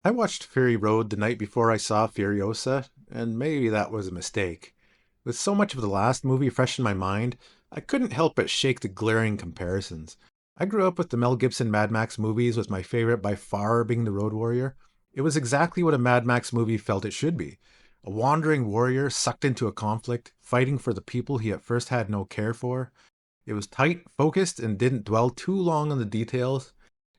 I watched Fury Road the night before I saw Furiosa, and maybe that was a mistake. With so much of the last movie fresh in my mind, I couldn't help but shake the glaring comparisons. I grew up with the Mel Gibson Mad Max movies, with my favorite by far being The Road Warrior. It was exactly what a Mad Max movie felt it should be. A wandering warrior sucked into a conflict, fighting for the people he at first had no care for. It was tight, focused, and didn't dwell too long on the details.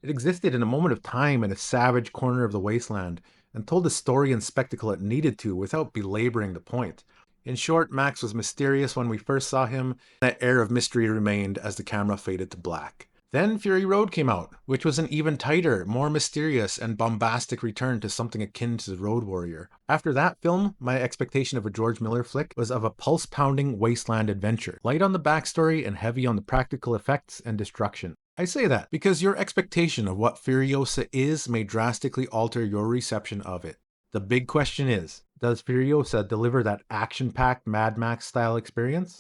It existed in a moment of time in a savage corner of the wasteland, and told the story and spectacle it needed to without belaboring the point. In short, Max was mysterious when we first saw him, and that air of mystery remained as the camera faded to black. Then Fury Road came out, which was an even tighter, more mysterious, and bombastic return to something akin to The Road Warrior. After that film, my expectation of a George Miller flick was of a pulse-pounding wasteland adventure, light on the backstory and heavy on the practical effects and destruction. I say that because your expectation of what Furiosa is may drastically alter your reception of it. The big question is, does Furiosa deliver that action-packed Mad Max style experience?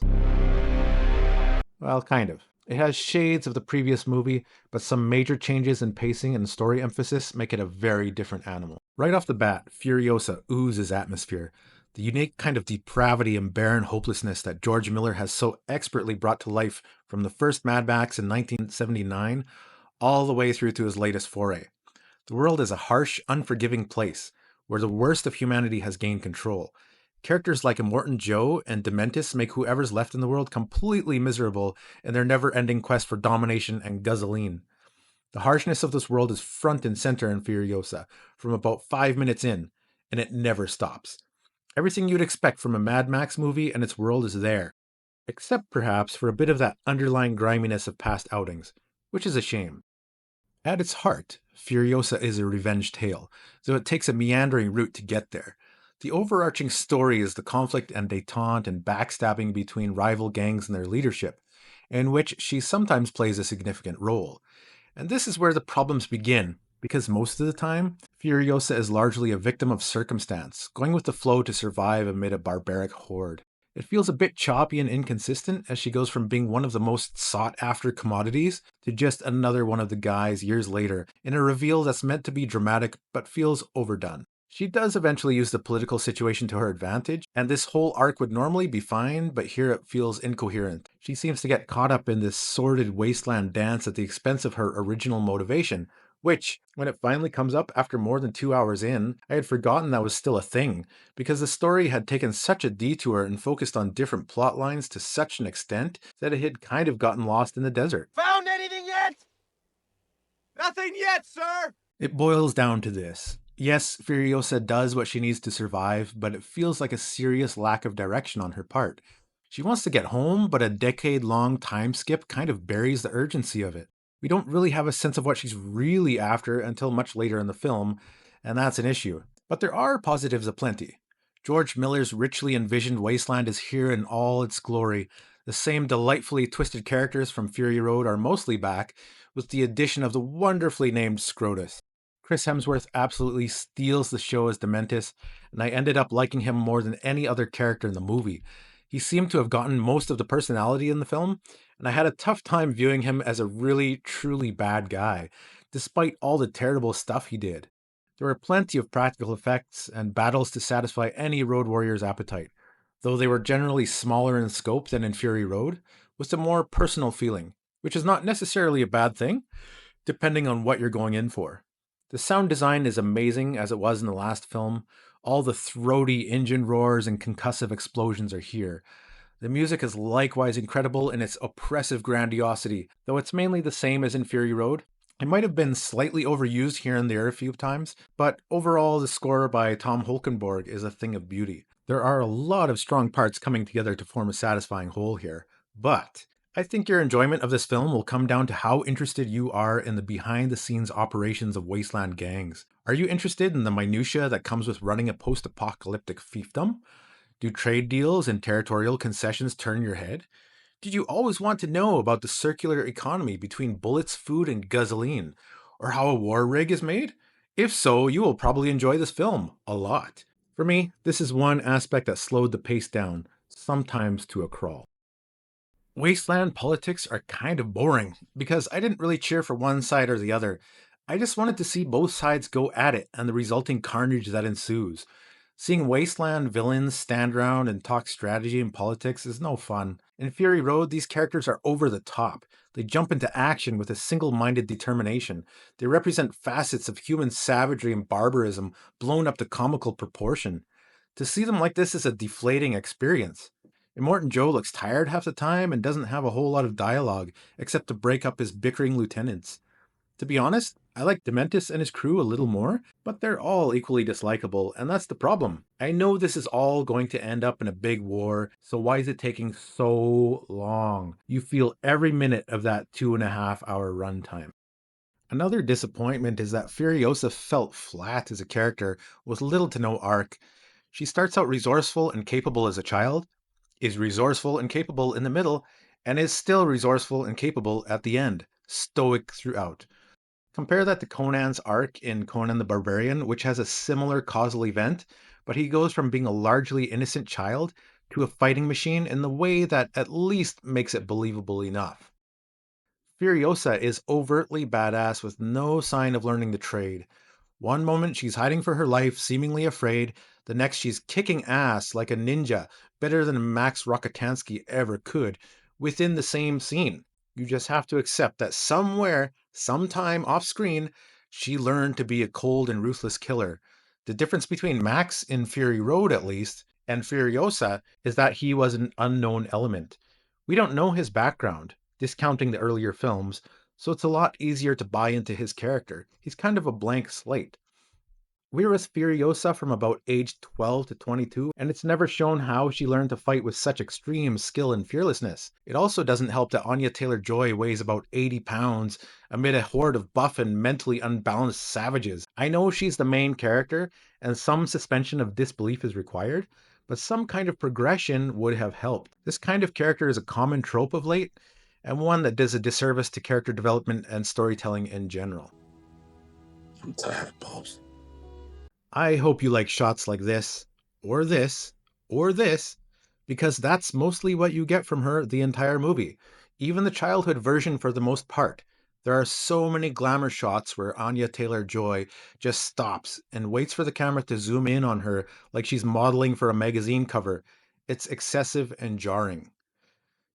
Well, kind of. It has shades of the previous movie, but some major changes in pacing and story emphasis make it a very different animal. Right off the bat, Furiosa oozes atmosphere. The unique kind of depravity and barren hopelessness that George Miller has so expertly brought to life from the first Mad Max in 1979 all the way through to his latest foray. The world is a harsh, unforgiving place where the worst of humanity has gained control. Characters like Immortan Joe and Dementis make whoever's left in the world completely miserable in their never ending quest for domination and guzzling. The harshness of this world is front and center in Furiosa from about 5 minutes in, and it never stops. Everything you'd expect from a Mad Max movie and its world is there, except perhaps for a bit of that underlying griminess of past outings, which is a shame. At its heart, Furiosa is a revenge tale, though it takes a meandering route to get there. The overarching story is the conflict and detente and backstabbing between rival gangs and their leadership, in which she sometimes plays a significant role. And this is where the problems begin, because most of the time, Furiosa is largely a victim of circumstance, going with the flow to survive amid a barbaric horde. It feels a bit choppy and inconsistent as she goes from being one of the most sought after commodities to just another one of the guys years later, in a reveal that's meant to be dramatic but feels overdone. She does eventually use the political situation to her advantage, and this whole arc would normally be fine, but here it feels incoherent. She seems to get caught up in this sordid wasteland dance at the expense of her original motivation, which, when it finally comes up after more than 2 hours in, I had forgotten that was still a thing, because the story had taken such a detour and focused on different plot lines to such an extent that it had kind of gotten lost in the desert. Found anything yet? Nothing yet, sir! It boils down to this. Yes, Furiosa does what she needs to survive, but it feels like a serious lack of direction on her part. She wants to get home, but a decade-long time skip kind of buries the urgency of it. We don't really have a sense of what she's really after until much later in the film, and that's an issue. But there are positives aplenty. George Miller's richly envisioned wasteland is here in all its glory. The same delightfully twisted characters from Fury Road are mostly back, with the addition of the wonderfully named Scrotus. Chris Hemsworth absolutely steals the show as Dementis, and I ended up liking him more than any other character in the movie. He seemed to have gotten most of the personality in the film, and I had a tough time viewing him as a really, truly bad guy, despite all the terrible stuff he did. There were plenty of practical effects and battles to satisfy any Road Warrior's appetite, though they were generally smaller in scope than in Fury Road, with a more personal feeling, which is not necessarily a bad thing, depending on what you're going in for. The sound design is amazing as it was in the last film. All the throaty engine roars and concussive explosions are here. The music is likewise incredible in its oppressive grandiosity, though it's mainly the same as in Fury Road. It might have been slightly overused here and there a few times, but overall the score by Tom Holkenborg is a thing of beauty. There are a lot of strong parts coming together to form a satisfying whole here, but I think your enjoyment of this film will come down to how interested you are in the behind the scenes operations of wasteland gangs. Are you interested in the minutiae that comes with running a post apocalyptic fiefdom? Do trade deals and territorial concessions turn your head? Did you always want to know about the circular economy between bullets, food, and gasoline? Or how a war rig is made? If so, you will probably enjoy this film a lot. For me, this is one aspect that slowed the pace down, sometimes to a crawl. Wasteland politics are kind of boring because I didn't really cheer for one side or the other. I just wanted to see both sides go at it and the resulting carnage that ensues. Seeing wasteland villains stand around and talk strategy and politics is no fun. In Fury Road, these characters are over the top. They jump into action with a single minded determination. They represent facets of human savagery and barbarism blown up to comical proportion. To see them like this is a deflating experience. Immortan Joe looks tired half the time and doesn't have a whole lot of dialogue except to break up his bickering lieutenants. To be honest, I like Dementis and his crew a little more, but they're all equally dislikable, and that's the problem. I know this is all going to end up in a big war, so why is it taking so long? You feel every minute of that 2.5 hour runtime. Another disappointment is that Furiosa felt flat as a character with little to no arc. She starts out resourceful and capable as a child, is resourceful and capable in the middle, and is still resourceful and capable at the end, stoic throughout. Compare that to Conan's arc in Conan the Barbarian, which has a similar causal event, but he goes from being a largely innocent child to a fighting machine in the way that at least makes it believable enough. Furiosa is overtly badass with no sign of learning the trade. One moment she's hiding for her life, seemingly afraid. The next she's kicking ass like a ninja, better than Max Rockatansky ever could, within the same scene. You just have to accept that somewhere, sometime off screen, she learned to be a cold and ruthless killer. The difference between Max in Fury Road, at least, and Furiosa is that he was an unknown element. We don't know his background, discounting the earlier films, so it's a lot easier to buy into his character. He's kind of a blank slate. We're with Furiosa from about age 12 to 22, and it's never shown how she learned to fight with such extreme skill and fearlessness. It also doesn't help that Anya Taylor-Joy weighs about 80 pounds amid a horde of buff and mentally unbalanced savages. I know she's the main character, and some suspension of disbelief is required, but some kind of progression would have helped. This kind of character is a common trope of late, and one that does a disservice to character development and storytelling in general. I'm tired, Pops. I hope you like shots like this, or this, because that's mostly what you get from her the entire movie. Even the childhood version for the most part. There are so many glamour shots where Anya Taylor-Joy just stops and waits for the camera to zoom in on her like she's modeling for a magazine cover. It's excessive and jarring.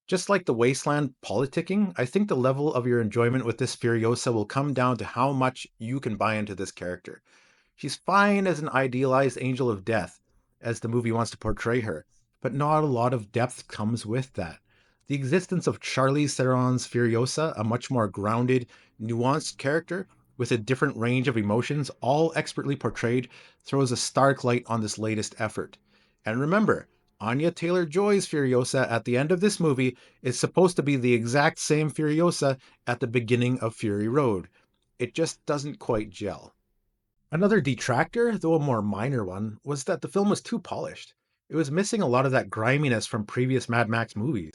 Just like the wasteland politicking, I think the level of your enjoyment with this Furiosa will come down to how much you can buy into this character. She's fine as an idealized angel of death, as the movie wants to portray her, but not a lot of depth comes with that. The existence of Charlize Theron's Furiosa, a much more grounded, nuanced character with a different range of emotions, all expertly portrayed, throws a stark light on this latest effort. And remember, Anya Taylor-Joy's Furiosa at the end of this movie is supposed to be the exact same Furiosa at the beginning of Fury Road. It just doesn't quite gel. Another detractor, though a more minor one, was that the film was too polished. It was missing a lot of that griminess from previous Mad Max movies.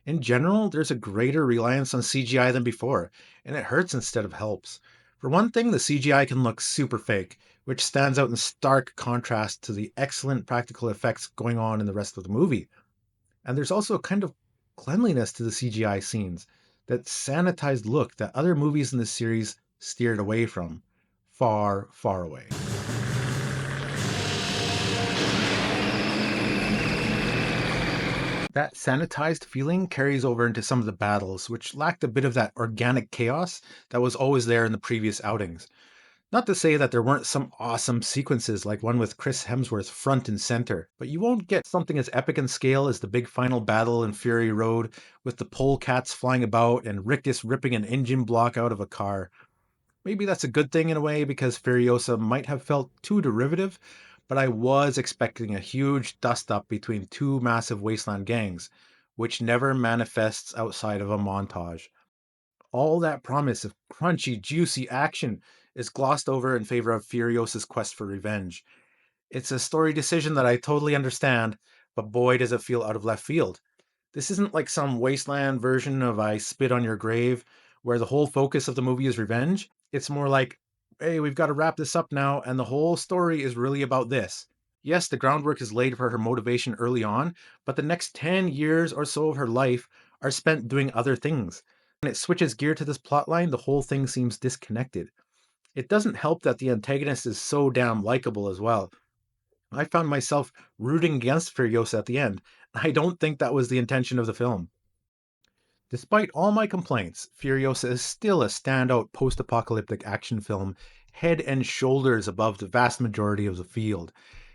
In general, there's a greater reliance on CGI than before, and it hurts instead of helps. For one thing, the CGI can look super fake, which stands out in stark contrast to the excellent practical effects going on in the rest of the movie. And there's also a kind of cleanliness to the CGI scenes, that sanitized look that other movies in the series steered away from. Far, far away. That sanitized feeling carries over into some of the battles, which lacked a bit of that organic chaos that was always there in the previous outings. Not to say that there weren't some awesome sequences like one with Chris Hemsworth front and center, but you won't get something as epic in scale as the big final battle in Fury Road with the polecats flying about and Rictus ripping an engine block out of a car. Maybe that's a good thing in a way because Furiosa might have felt too derivative, but I was expecting a huge dust up between two massive wasteland gangs, which never manifests outside of a montage. All that promise of crunchy, juicy action is glossed over in favor of Furiosa's quest for revenge. It's a story decision that I totally understand, but boy does it feel out of left field. This isn't like some wasteland version of I Spit on Your Grave, where the whole focus of the movie is revenge. It's more like, hey, we've got to wrap this up now, and the whole story is really about this. Yes, the groundwork is laid for her motivation early on, but the next 10 years or so of her life are spent doing other things. When it switches gear to this plotline, the whole thing seems disconnected. It doesn't help that the antagonist is so damn likable as well. I found myself rooting against Furiosa at the end. I don't think that was the intention of the film. Despite all my complaints, Furiosa is still a standout post apocalyptic action film, head and shoulders above the vast majority of the field.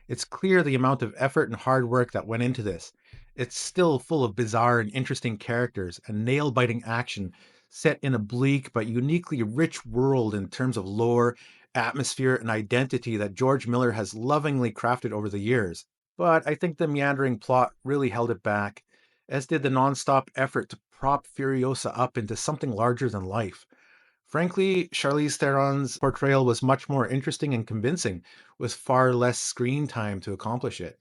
It's clear the amount of effort and hard work that went into this. It's still full of bizarre and interesting characters and nail biting action set in a bleak but uniquely rich world in terms of lore, atmosphere, and identity that George Miller has lovingly crafted over the years. But I think the meandering plot really held it back, as did the nonstop effort to prop Furiosa up into something larger than life. Frankly, Charlize Theron's portrayal was much more interesting and convincing, with far less screen time to accomplish it.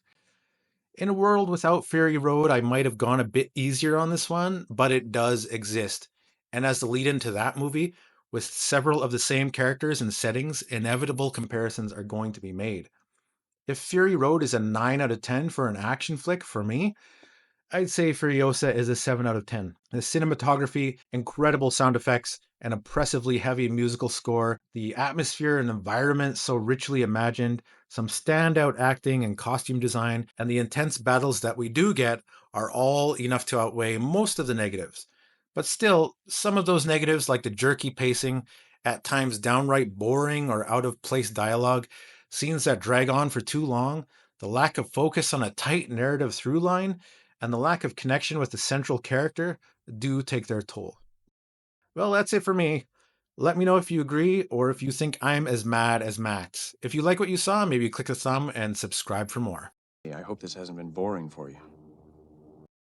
In a world without Fury Road, I might have gone a bit easier on this one, but it does exist. And as the lead into that movie, with several of the same characters and settings, inevitable comparisons are going to be made. If Fury Road is a 9 out of 10 for an action flick for me, I'd say Furiosa is a 7 out of 10. The cinematography, incredible sound effects, an oppressively heavy musical score, the atmosphere and environment so richly imagined, some standout acting and costume design, and the intense battles that we do get are all enough to outweigh most of the negatives. But still, some of those negatives, like the jerky pacing, at times downright boring or out of place dialogue, scenes that drag on for too long, the lack of focus on a tight narrative through line, and the lack of connection with the central character do take their toll. Well, that's it for me. Let me know if you agree or if you think I'm as mad as Max. If you like what you saw, maybe click a thumb and subscribe for more. I hope this hasn't been boring for you.